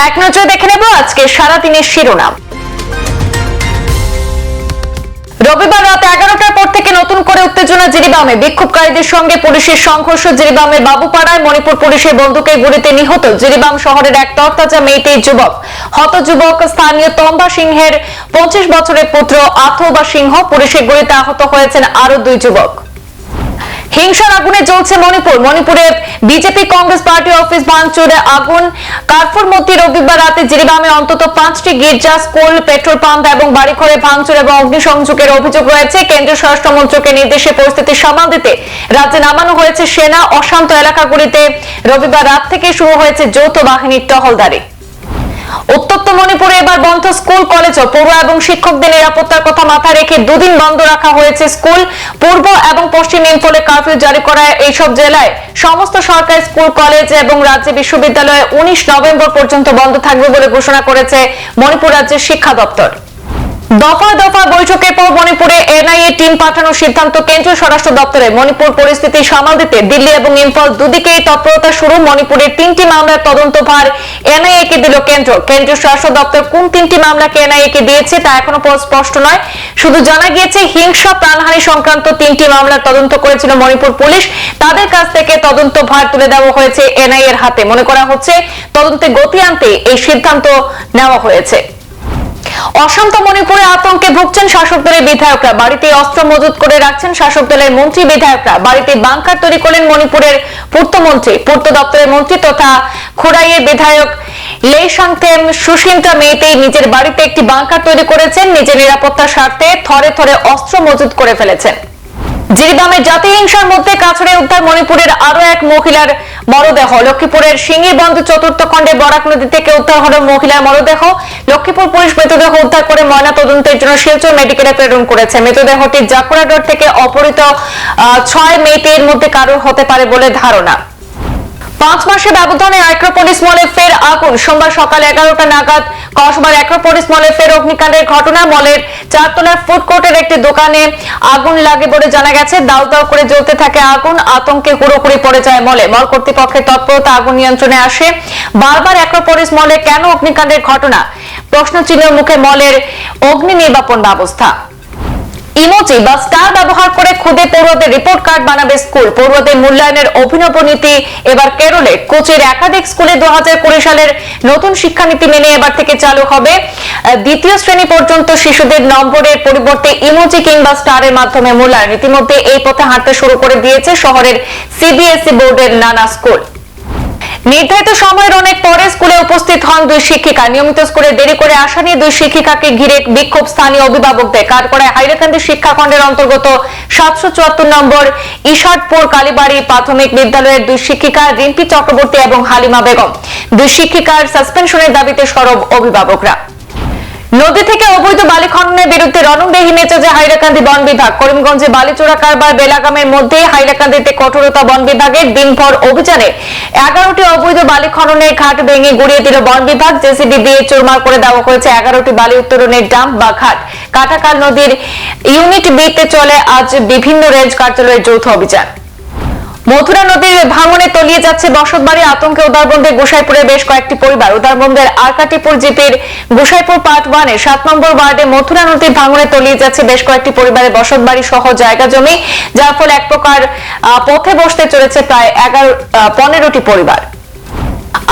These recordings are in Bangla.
এক নজরে দেখে নেব আজকে সারাদিনের শিরোনাম। রবিবার রাত 11টার পর থেকে নতুন করে উত্তেজনা জিরিবামে। বিক্ষোভকারীদের সঙ্গে পুলিশের সংঘর্ষ। জিরিবামের বাবুপাড়ায় মণিপুর পুলিশের বন্দুকের গুলিতে নিহত জিরিবাম শহরের এক তরতাজা মেয়েতেই যুবক। হত যুবক স্থানীয় তম্বা সিংহের 25 বছরের পুত্র আথৌবা সিংহ। পুলিশের গুলিতে আহত হয়েছেন আরো 2 যুবক। হিংসার আগুনে জ্বলছে মণিপুর। মণিপুরে বিজেপি কংগ্রেস পার্টি অফিস ভাঙচুরে আগুন। কারফুর মধ্যে রবিবার রাতে জিরিবামে অন্তত 5টি গির্জা, স্কুল, পেট্রোল পাম্প এবং বাড়িঘরে ভাঙচুর এবং অগ্নিসংযোগের অভিযোগ রয়েছে। কেন্দ্রীয় স্বরাষ্ট্র মন্ত্রকের নির্দেশে পরিস্থিতি সামাল দিতে রাজ্যে নামানো হয়েছে সেনা। অশান্ত এলাকাগুলিতে রবিবার রাত থেকে শুরু হয়েছে যৌথ বাহিনীর টহলদারি। উত্তপ্ত মণিপুরে এবার বন্ধ স্কুল, কলেজ। পড়ুয়া এবং শিক্ষকদের নিরাপত্তার কথা মাথায় রেখে 2 দিন বন্ধ রাখা হয়েছে স্কুল। পূর্ব এবং পশ্চিম ইম্ফলে কারফিউ জারি করায় এইসব জেলায় সমস্ত সরকারি স্কুল, কলেজ এবং রাজ্য বিশ্ববিদ্যালয়ে 19 নভেম্বর পর্যন্ত বন্ধ থাকবে বলে ঘোষণা করেছে মণিপুর রাজ্যের শিক্ষা দপ্তর। দফা দফা বৈঠকের পর মণিপুরে এনআইএ টিম পাঠানোর সিদ্ধান্ত কেন্দ্রীয় স্বরাষ্ট্র দপ্তরে। মণিপুর পরিস্থিতি সামাল দিতে দিল্লি এবং ইম্ফল দুদিকেই তৎপরতা শুরু। মণিপুরের 3টি মামলার তদন্তভার এনআইএ কে দিল কেন্দ্র। কেন্দ্রীয় স্বরাষ্ট্র দপ্তর কোন 3টি মামলাকে এনআইএ কে দিয়েছে তা এখনো স্পষ্ট নয়। শুধু জানা গিয়েছে হিংসা, প্রাণহানি সংক্রান্ত 3টি মামলার তদন্ত করেছিল মণিপুর পুলিশ। তাদের কাছ থেকে তদন্তভার তুলে দেওয়া হয়েছে এনআইএ এর হাতে। মনে করা হচ্ছে তদন্তে গতি আনতে এই সিদ্ধান্ত নেওয়া হয়েছে। অশান্ত মণিপুরে আতঙ্কে ভুগছেন শাসক দলের বিধায়করা। বাড়িতে অস্ত্র মজুত করে রাখছেন শাসক দলের মন্ত্রী, বিধায়করা। বাড়িতে বাংকার তৈরি করলেন মণিপুরের পূর্তমন্ত্রী। পূর্ত দপ্তরের মন্ত্রী তথা খুড়াইয়ের বিধায়ক লেইসাংথেম সুশিন্তা মেয়েতেই নিজের বাড়িতে একটি বাংকার তৈরি করেছেন। নিজের নিরাপত্তার স্বার্থে থরে থরে অস্ত্র মজুত করে ফেলেছেন। জিরিবামের জাতি হিংসার মধ্যে কাছড়ে উদ্ধার মণিপুরের আরো এক মহিলার মরদেহ। লক্ষ্মীপুরের সিঙ্গিরবন্ধ 4র্থ খণ্ডে বরাক নদী থেকে উদ্ধার হলো মহিলার মরদেহ। লক্ষ্মীপুর পুলিশ মৃতদেহ উদ্ধার করে ময়না তদন্তের জন্য শিলচর মেডিকেলে প্রেরণ করেছে। মৃতদেহটি জাকুড়াডোর থেকে অপহৃত 6 মেয়েটির মধ্যে কারোর হতে পারে বলে ধারণা। 5 মাসের ব্যবধানে অ্যাক্রোপলিস মলে ফের আগুন। সোমবার সকাল 11টা নাগাদ কসবার অ্যাক্রোপলিস মলে ফের অগ্নিকাণ্ডের ঘটনা। মলের 4 তলার ফুড কোর্টের একটি দোকানে আগুন লাগে বলে জানা গেছে। দাউ দাউ করে জ্বলতে থাকে আগুন। আতঙ্কে হুড়োহুড়ি পড়ে যায় মলে। মল কর্তৃপক্ষের তৎপরতা আগুন নিয়ন্ত্রণে আসে। বারবার অ্যাক্রোপলিস মলে কেন অগ্নিকাণ্ডের ঘটনা? প্রশ্নচিহ্নের মুখে মলের অগ্নি নির্বাপন ব্যবস্থা। ইমোজি বা স্টার ব্যবহার করে খুদে পড়ুয়াদের রিপোর্ট কার্ড বানাবে স্কুল। পড়ুয়াদের মূল্যায়নের অভিনব নীতি এবার কেরলে। কোচির একাধিক স্কুলে 2020 সালের নতুন শিক্ষানীতি মেনে এবার থেকে চালু হবে। 2য় শ্রেণী পর্যন্ত শিশুদের নম্বরের পরিবর্তে ইমোজি কিংবা স্টারের মাধ্যমে মূল্যায়ন। ইতিমধ্যে এই পথে হাঁটতে শুরু করে দিয়েছে শহরের সিবিএসই বোর্ডের নানা স্কুল। নির্ধারিত সময়ের অনেক পরে স্কুলে উপস্থিত হন 2 শিক্ষিকা। নিয়মিত স্কুলে দেরি করে আসা নিয়ে 2 শিক্ষিকাকে ঘিরে বিক্ষোভ স্থানীয় অভিভাবকদের। কাঠগড়ায় হাইলাকান্দি শিক্ষাখণ্ডের অন্তর্গত 774 নম্বর ইশাদপুর কালীবাড়ি প্রাথমিক বিদ্যালয়ের 2 শিক্ষিকা রিম্পি চক্রবর্তী এবং হালিমা বেগম। 2 শিক্ষিকার সাসপেনশনের দাবিতে সরব অভিভাবকরা। নদী থেকে অবৈধ বালি খননের বিরুদ্ধে রণংদেহী মেজাজে হাইলাকান্দি বন বিভাগ। করিমগঞ্জে বালিচোরা কারবার বেলাগামের মধ্যে হাইলাকান্দিতে কঠোরতা বন বিভাগের। দিনভর অভিযানে 11টি অবৈধ বালি খননের ঘাট ভেঙে গুড়িয়ে দিল বন বিভাগ। জেসিবি দিয়ে চুরমার করে দেওয়া হয়েছে 11টি বালি উত্তোলনের ডাম্প বা ঘাট। কাটাকাল নদীর ইউনিট বিতে চলে আজ বিভিন্ন রেঞ্জ কার্যালয়ের যৌথ অভিযান। মথুরা নদীর ভাঙনে তলিয়ে যাচ্ছে বসতবাড়ি। আতঙ্কে উদারবন্দের গোসাইপুরে বেশ কয়েকটি পরিবার। উদারবন্দের আরকাটিপুর জিপির গোসাইপুর পার্ট 1-এর 7 নম্বর ওয়ার্ডে মথুরা নদীর ভাঙনে তলিয়ে যাচ্ছে বেশ কয়েকটি পরিবারের বসতবাড়ি সহ জায়গা জমি, যার ফলে এক প্রকার পথে বসতে চলেছে প্রায় 15টি পরিবার।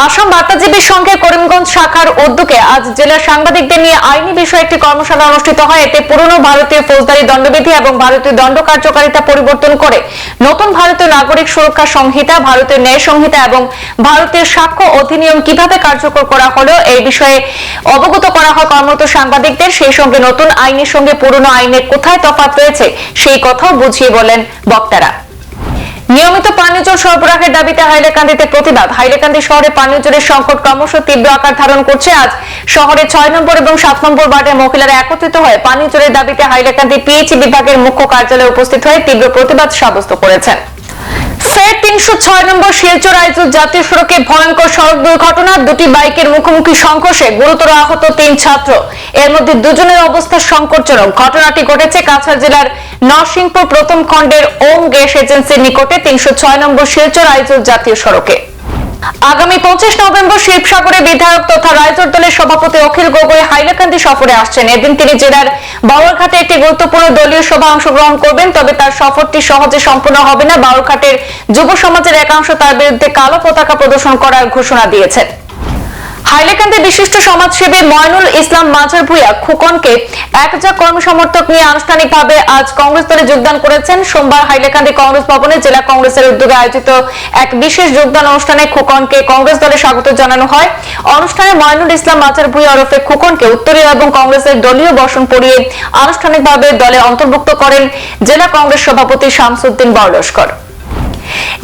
আসাম বার্তাজীবী সংঘের করিমগঞ্জ শাখার উদ্যোগে আজ জেলার সাংবাদিকদের নিয়ে আইনি বিষয়ে একটি কর্মশালা অনুষ্ঠিত হয়। এতে পুরনো ভারতীয় ফৌজদারি দণ্ডবিধি এবং ভারতীয় দণ্ড কার্যকারিতা পরিবর্তন করে নতুন ভারতীয় নাগরিক সুরক্ষা সংহিতা, ভারতীয় ন্যায় সংহিতা এবং ভারতীয় সাক্ষ্য অধিনিয়ম কিভাবে কার্যকর করা হলো এই বিষয়ে অবগত করা হয় কর্মরত সাংবাদিকদের। সেই সঙ্গে নতুন আইনের সঙ্গে পুরনো আইনের কোথায় তফাৎ রয়েছে সেই কথাও বুঝিয়ে বলেন বক্তারা। নিয়মিত পানীয় জল সরবরাহের দাবিতে হাইলাকান্দিতে প্রতিবাদ। হাইলাকান্দি শহরে পানীয় জলের সংকট ক্রমশ তীব্র আকার ধারণ করছে। আজ শহরে 6 নম্বর এবং 7 নম্বর ওয়ার্ডের মহিলারা একত্রিত হয়ে পানীয় জলের দাবিতে হাইলাকান্দি পিএইচই বিভাগের মুখ্য কার্যালয়ে উপস্থিত হয়ে তীব্র প্রতিবাদ সাব্যস্ত করেছেন। ফের 306 নম্বর শিলচর আইজল জাতীয় সড়কে ভয়ঙ্কর সড়ক দুর্ঘটনা। 2টি বাইকের মুখোমুখি সংঘর্ষে গুরুতর আহত 3 ছাত্র। এর মধ্যে 2 জনের অবস্থা সংকটজনক। ঘটনাটি ঘটেছে কাছাড় জেলার নরসিংপুর প্রথম খণ্ডের ওম গ্যাস এজেন্সির নিকটে 306 নম্বর শিলচর আইজল জাতীয় সড়কে। আগামী 25 নভেম্বর শিবসাগরে বিধায়ক তথা রাইজোর দলের সভাপতি অখিল গগৈ হাইলাকান্দি সফরে আসছেন। এদিন তিনি জেলার বাউরঘাটে একটি গুরুত্বপূর্ণ দলীয় সভা অংশগ্রহণ করবেন। তবে তার সফরটি সহজে সম্পূর্ণ হবে না। বাউরঘাটের যুব সমাজের একাংশ তার বিরুদ্ধে কালো পতাকা প্রদর্শন করার ঘোষণা দিয়েছে। হাইলাকান্দি বিশিষ্ট সমাজসেবী ময়নুল ইসলাম মাঝার ভূঁইয়া খোকনকে একজা কর্মী সমর্থক নিয়ে আনুষ্ঠানিকভাবে আজ কংগ্রেস দলে যোগদান করেছেন। সোমবার হাইলাকান্দি কংগ্রেস ভবনে জেলা কংগ্রেসের উদ্যোগে আয়োজিত এক বিশেষ যোগদান অনুষ্ঠানে খোকনকে কংগ্রেস দলে স্বাগত জানানো হয়। অনুষ্ঠানে ময়নুল ইসলাম মাঝার ভূঁইয়া ওরফে খোকনকে উত্তরীয় এবং কংগ্রেসের দলীয় বসন পরিয়ে আনুষ্ঠানিকভাবে দলে অন্তর্ভুক্ত করেন জেলা কংগ্রেস সভাপতি শামসুদ্দিন বরলস্কর।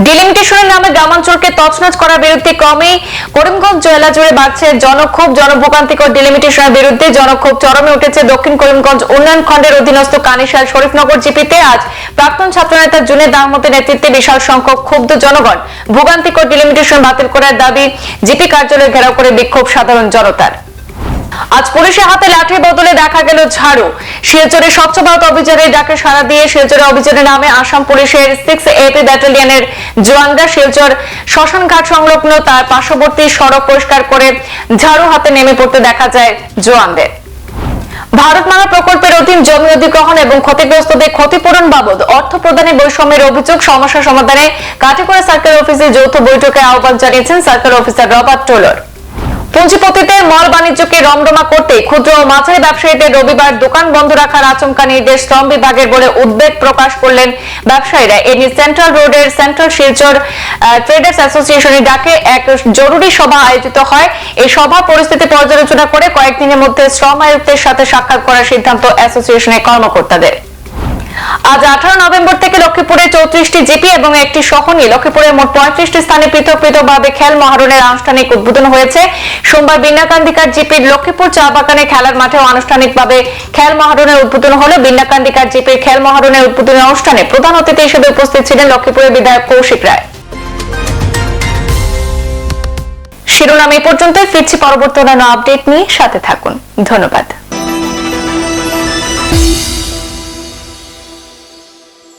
ডিলিমিটেশনের নামে গ্রামাঞ্চলকে তছনছ করার বিরুদ্ধে ক্রমেই করিমগঞ্জ জেলা জুড়ে বাড়ছে জনক্ষোভ। জনভোগান্তিকর ডিলিমিটেশনের বিরুদ্ধে জনক্ষোভ চরমে উঠেছে দক্ষিণ করিমগঞ্জ উন্নয়ন খণ্ডের অধীনস্থ কানিশাল শরীফনগর জিপিতে। আজ প্রাক্তন ছাত্রনেতা জুনেদ আহমদের নেতৃত্বে বিশাল সংখ্যক ক্ষুব্ধ জনগণ ভোগান্তিকর ডিলিমিটেশন বাতিল করার দাবি জিপি কার্যালয়ে ঘেরাও করে বিক্ষোভ সাধারণ জনতার। আজ পুলিশের হাতে লাঠির বদলে দেখা গেল ঝাড়ু। শিলচরে স্বচ্ছ ভারত অভিযানের ডাকে সাড়া দিয়ে শিলচরে অভিযানের নামে আসাম পুলিশের 6 AP ব্যাটালিয়নের জওয়ানরা শিলচর শ্মশানঘাট সংলগ্ন তার পার্শ্ববর্তী সড়ক পরিষ্কার করে ঝাড়ু হাতে নেমে পড়তে দেখা যায় জওয়ানদের। ভারতমালা প্রকল্পের অধীন জমি অধিগ্রহণ এবং ক্ষতিগ্রস্তদের ক্ষতিপূরণ বাবদ অর্থ প্রদানে বৈষম্যের অভিযোগ সমস্যা সমাধানে কাটিগড়া সার্কেল অফিসে যৌথ বৈঠকে আহ্বান জানিয়েছেন সার্কেল অফিসার রবার্ট টোলর। পুঁজিপতিদের মল বাণিজ্যকে রমরমা করতে ক্ষুদ্র ও মাঝারি ব্যবসায়ীদের রবিবার দোকান বন্ধ রাখার আচমকা নির্দেশ শ্রম বিভাগের বলে উদ্বেগ প্রকাশ করলেন ব্যবসায়ীরা। এ নিয়ে সেন্ট্রাল রোডের সেন্ট্রাল শিলচর ট্রেডার্স অ্যাসোসিয়েশনের ডাকে এক জরুরি সভা আয়োজিত হয়। এই সভা পরিস্থিতি পর্যালোচনা করে কয়েকদিনের মধ্যে শ্রম আয়ুক্তের সাথে সাক্ষাৎ করার সিদ্ধান্ত অ্যাসোসিয়েশনের কর্মকর্তাদের। আজ 18 নভেম্বর থেকে লক্ষ্মীপুরে 34টি জিপি এবং একটি সহ নিয়ে লক্ষ্মীপুরের মোট 35টি স্থানে পৃথক পৃথকভাবে খেল মহারণের আনুষ্ঠানিক উদ্বোধন হয়েছে। সোমবার বিন্নাকান্দিকার জিপির লক্ষ্মীপুর চা বাগানে খেলার মাঠেও আনুষ্ঠানিকভাবে খেল মহারণের উদ্বোধন হলো। বিন্নাকান্দিকার জিপির খেল মহারণের উদ্বোধনী অনুষ্ঠানে প্রধান অতিথি হিসেবে উপস্থিত ছিলেন লক্ষ্মীপুরের বিধায়ক কৌশিক রায়। শিরোনাম এই পর্যন্ত, ফিরছি পরবর্তী অন্যান্য আপডেট নিয়ে, সাথে থাকুন। ধন্যবাদ।